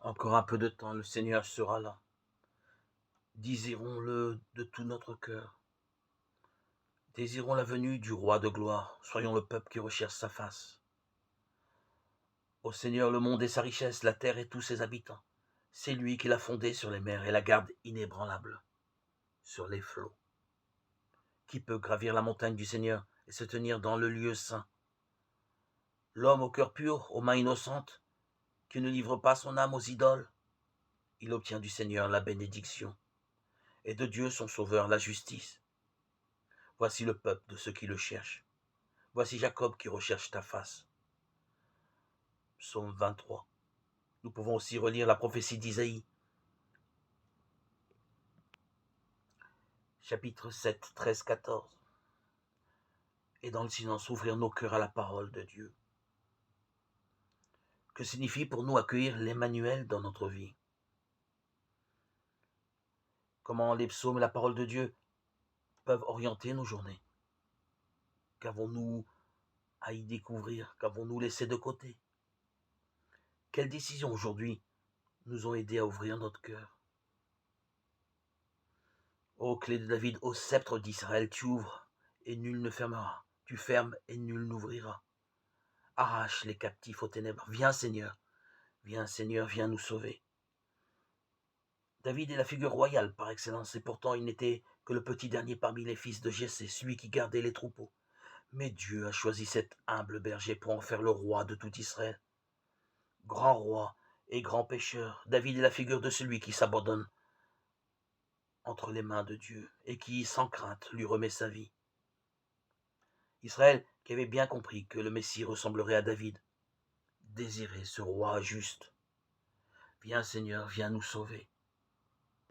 Encore un peu de temps, le Seigneur sera là. Désirons-le de tout notre cœur. Désirons la venue du Roi de gloire. Soyons le peuple qui recherche sa face. Ô Seigneur, le monde et sa richesse, la terre et tous ses habitants. C'est lui qui l'a fondée sur les mers et la garde inébranlable sur les flots. Qui peut gravir la montagne du Seigneur et se tenir dans le lieu saint? L'homme au cœur pur, aux mains innocentes, qui ne livre pas son âme aux idoles, il obtient du Seigneur la bénédiction, et de Dieu son Sauveur la justice. Voici le peuple de ceux qui le cherchent. Voici Jacob qui recherche ta face. Psaume 23. Nous pouvons aussi relire la prophétie d'Isaïe, chapitre 7, 13, 14. Et dans le silence, ouvrir nos cœurs à la parole de Dieu. Que signifie pour nous accueillir l'Emmanuel dans notre vie? Comment les psaumes et la parole de Dieu peuvent orienter nos journées? Qu'avons-nous à y découvrir? Qu'avons-nous laissé de côté? Quelles décisions aujourd'hui nous ont aidés à ouvrir notre cœur? Ô clé de David, ô sceptre d'Israël, tu ouvres et nul ne fermera. Tu fermes et nul n'ouvrira. Arrache les captifs aux ténèbres. Viens Seigneur, viens nous sauver. David est la figure royale par excellence, et pourtant il n'était que le petit dernier parmi les fils de Jessé, celui qui gardait les troupeaux. Mais Dieu a choisi cet humble berger pour en faire le roi de tout Israël. Grand roi et grand pécheur, David est la figure de celui qui s'abandonne entre les mains de Dieu et qui, sans crainte, lui remet sa vie. Israël, qui avait bien compris que le Messie ressemblerait à David, désirait ce roi juste. Viens Seigneur, viens nous sauver.